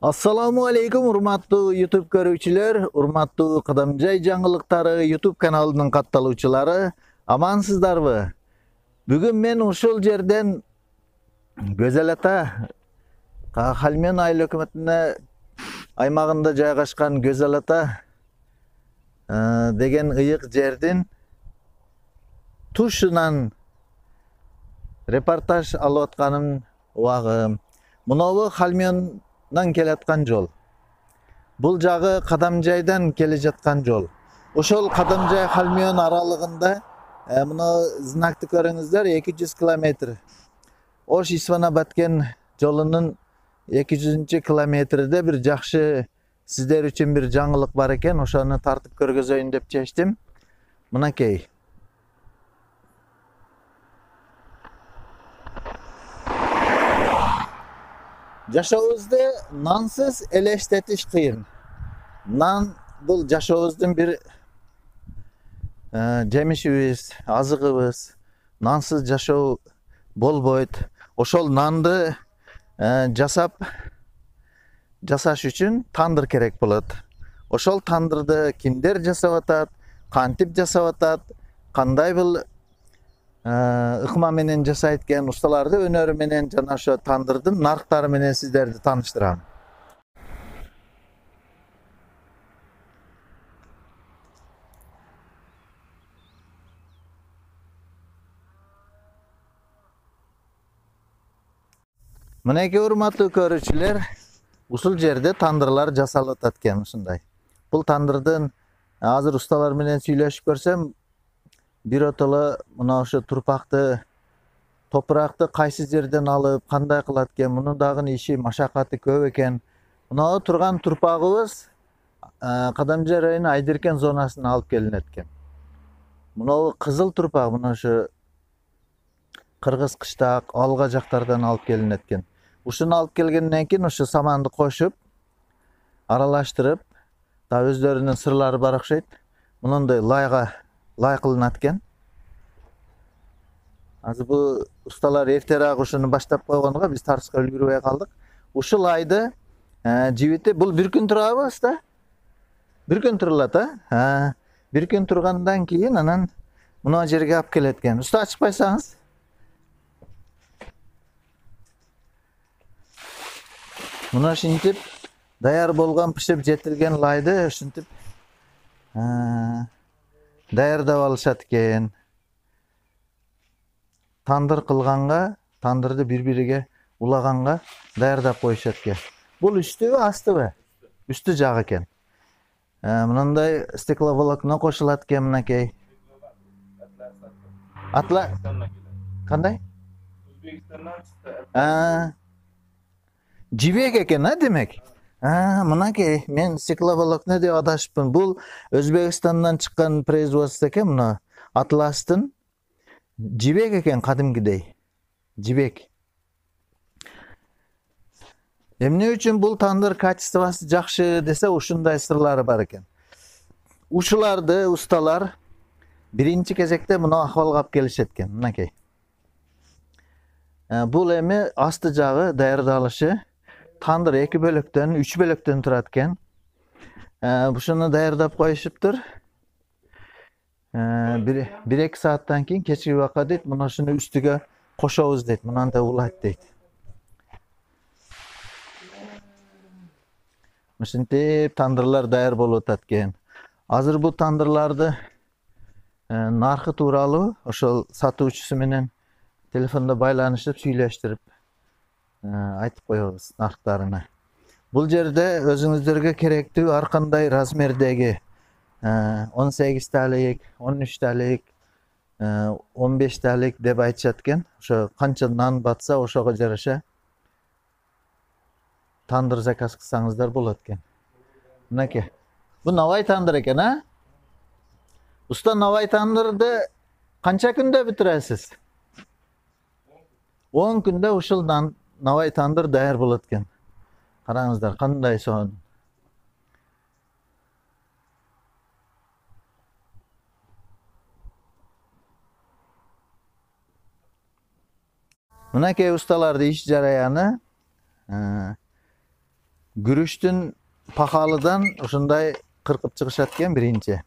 Assalamu alaikum urmatlı YouTube görücüler, urmatlı Qadamjay жаңылыктары YouTube kanalının kattalıçıları. Amansızdarбы? Бүгүн men ушул жерден Gözel Ata Халмен айыл өкмөтүнө аймагында жайгашкан Gözel Ata деген ыйык жердин тушунан репортаж алып атканым убагы. Мынабу Халмендан келаткан жол. Бул жагы Кадамжайдан келе жаткан жол. Ошол Кадамжай Халмен аралыгында мына знакты көрүңүздөр 200 километр. Ош Исванабадкен жолунун 200 километрде бир жакшы сиздер үчүн бир жаңылык бар экен. Ошону тартып көргөзөйүн деп чечтим. Мынакей. Жашообузду нансыз элестетиш кыйын. Нан бул жашообуздун бир жемишибиз, азыгыбыз. Нансыз жашоо болбойт. Ошол нанды жасаш үчүн тандыр керек болот. Ошол тандырды кимдер жасап атат, кантип жасап атат, кандай бул ыкма менен жасайт экен, усталарды өнөрү менен жана ошо тандырдын нарктары менен сиздерди тааныштырам. Мынеки урматтуу көрүүчүлөр, ушул жерде тандырлар жасалып атат экен ушундай. Бул тандырдын азыр усталар менен сүйлөшүп көрсөм, бир отоло мына ошо турпакты, топуракты кайсы жерден алып, кандай кылат экен, мунун дагы иши машакаты көп экен. Мына турган турпагыбыз Кадамжай районунун Айдеркен зонасына алып келинет экен. Мына кызыл турпак, мына ошо Кыргыз кыштак, Алга жактардан алып келинет экен. Ушуну алып келгенден кийин ошо саманды кошуп, аралаштырып, да өздөрүнүн сырлары бар окшойт. Мындай лай кылынат экен. Азыр бул усталар эртерээк ушуну баштап койгонго биз тартышка үлгүрбөй калдык. Ушул айды жибити бул бир күн турабы уста? Бир күн турулат, бир күн тургандан кийин анан мына жерге алып келет экен. Уста ачыкпайсаңыз. Мына ушинтип даяр болгон пишип жетилген лайды ушинтип даярдап алышат экен. Тандыр кылганга, тандырды бири-бириге улаганга даярдап коюшат экен. Бул үстүбү, астыбы? Үстү жагы экен. Мындай стекловолокно кошулат экен мынакей. Атла кандай? Өзбекстандан чыкты. Жибек экен, демек? Мынакей, мен стекловолокно деп адашыпмын. Бул Өзбекстандан чыккан производство экен, мына Атластын жибек экен кадимгидей. Жибек. Эмне үчүн бул тандыр качествосы жакшы десе, ушундай сырлары бар экен. Ушуларды усталар биринчи кезекте мына акыбалга алып келишет экен, мынакей. Бул эми асты жагы даярдалышы тандыр 2 бөлөктөн, 3 бөлөктөн турат экен. Ушуну даярдап коюшуптур. 1-2 сааттан кийин кечки убакка дейт, мына ушуну үстүгө кошобуз дейт, мынандай улайт дейт. Ушинтип тандырлар даяр болуп атат экен. Азыр бул тандырларды наркы тууралуу ошол сатуучусу менен телефондо байланышып, сүйлөштүрүп айтып коебуз нарктарына. Бул жерде өзүңүздөргө керектүү ар кандай размердеги 18 талик, 13 талик, 15 талик деп айтышат экен. Ошо канча нан батса ошого жараша тандыр заказ кылсаңыздар болот экен. Мынакей. Бул навай тандыр экен, Уста навай тандырды канча күндө бүтүрөсүз? 10 күндө ушул навай тандыр даяр болот экен. Караңыздар, кандай сонун. Мынакей усталарды иш жараяны Gürüştün pahalıdan ушундай кыркып чыгышат экен биринчи.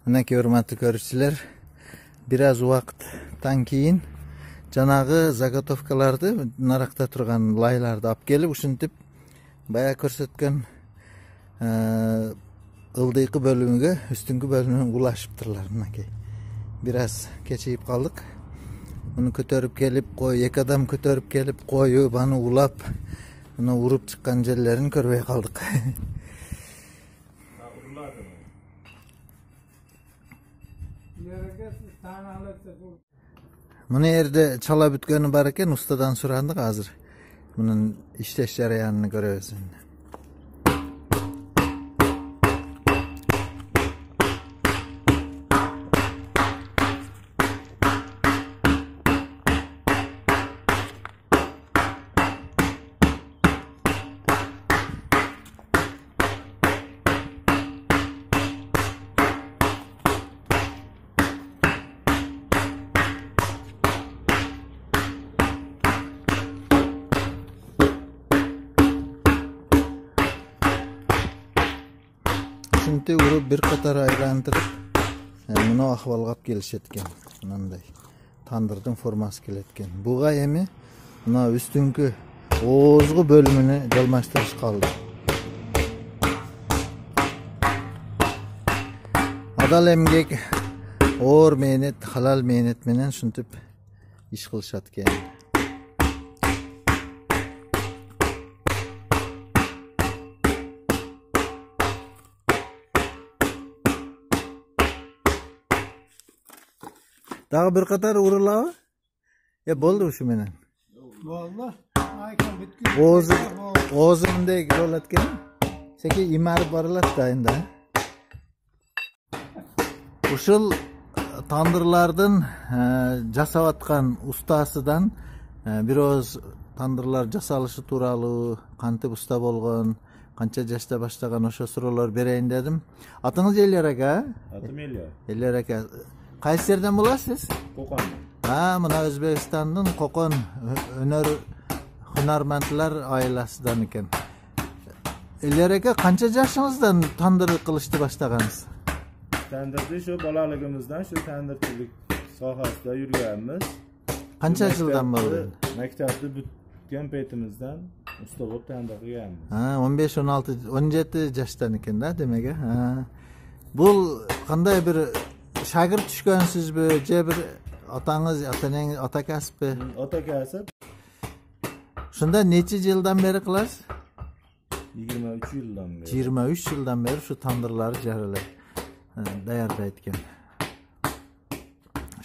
Mineki hurmatly görüşçüler, biraz vaqtdan keyin janagı заготовкаларды naraqda turgan laylardı alып kelip ушинтип baya көрсөткөн ылдыйкы bölümüge, üstünkü bölümüne ulaşıptırlar mineki. Biraz keçeyip kaldık. Bunu kötörüp gelip koy, ek adam kötörüp gelip koyu, bana ulap, bunu vurup çıkan jellerini körбей kaldık. Bunu yerde çala bütkeni bar eken ustadan sorandık hazır. Bunun işleş jarayanını görüyorsun. Şimdi urup bir qatar aylantirip muna ahvalga alып kelişetken. Mınday tandırdın forması keletken. Buğa emi muna üstünkü ozgu bölümünü jalmaştırış kaldı. Adal emgek or mehnet, halal mehnet menen şuntip iş kılışatken. Daha bir kadar uğurla. Ya boldu şu menen. Vallahi aykan bitki. Oğuzumda girolatken. Seki imarı barılat da indi. Uşul tandırlardan jasap atkan ustasıdan biraz tandırlar jasalışı turalı, kantip usta bolgon, kança jashta başlagan oşo surolar bereyin dedim. Atыңыз Elyer aka? Atım Elyer. Elyer aka. Qaysi yerden bulasız? Qo'qon. Ha, mına Özbekistan'ın Qo'qon hunarmandlar oilasidan ekan. Ilyar aka, qancha yoshingizdan tandir qilishni boshlagansiz? Tandirda shu bolaligimizdan shu tandirchilik sohasida yurganmiz. Qancha yildan bo'ldi? Maktabda bitgan paytimizdan usta bo'lib tandir qilganmiz. Ha, 15, 16, 17 yoshdan ekan-da, demak. Ha. Bu qanday bir shagird tushgansizmi, je bir otangiz, otanangiz ota kasbi? Ota kasb. Shunda necha yildan beri qilasiz? 23 yildan beri. 23 yildan beri shu tandirlarni jaralab tayyorlayotgan.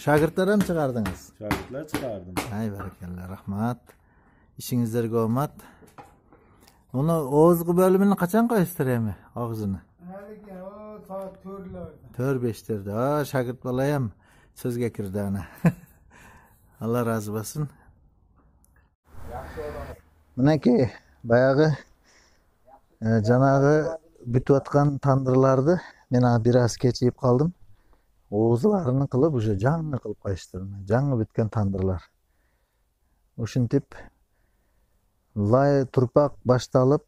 Shogirdlar ham chiqardingiz? Shogirdlar chiqardim. Hay barakallah, rahmat. İşingizlarga omad. Uni o'zgi bo'limini qachon qo'yistiraymi, og'zini? Haligi o soat 4'larda. 4-5'lerde. Ha, shagird bola ham so'zga kirdi ana. Allah razı bo'lsin. Minaki bayag'i janag'i bitayotgan tandirlarni men biraz kechib qoldim. O'zlarini qilib, o'sha jangi qilib qo'yishtirdim. Jangi bitgan tandirlar. O'shintib lay turpak baştalып,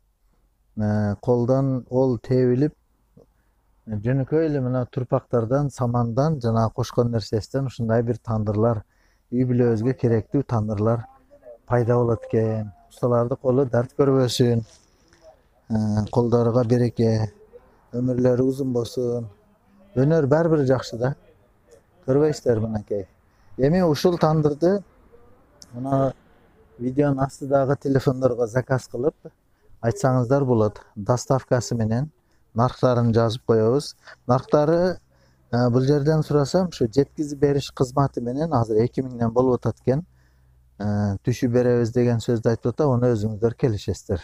қолдан ол tevilip, jönököyle mına turpaklardan, samandan, jana qo'shgan nersesinden ушундай bir tandırlar, үй bile özge kerekli tandırlar payda bolat eken. Ustalarda qolu dert görбөсүn, қолдарыга береке, ömürleri uzun bolsun. Dönör barbir жакшы da. Көрбөйсүздөр мынакей. Эми ушул tandırды mına videonun astidagi telefonlarga zakaz qilib aytsanızlar bo'ladi. Dastavkasi menen narxlarini yozib qo'yamiz. Narxlari bu yerdan so'rasam, shu yetkizib berish xizmati menen hozir 2000 dan bo'lib o'tadigan. Tushib beramiz degan so'zni aytib o'ta, uni o'zingizlar kelishesizlar.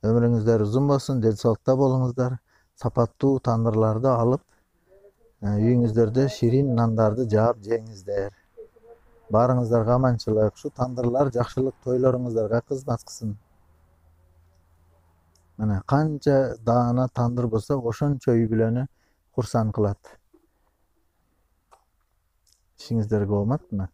Ömrüngizler uzun bo'lsin, sog'likda bo'lingizlar. Sapatlı tandırlarda alıp uyingizlerde şirin nandardı jap jengizler. Barыңыздарга аманчылык, şu tandırlar жакшылык тойлорыңыздарга кызмат кылсын. Mana qancha dana tandır bolsa, oşonчо үй бүлөнү курсан кылат. İşingizlerге omad mı?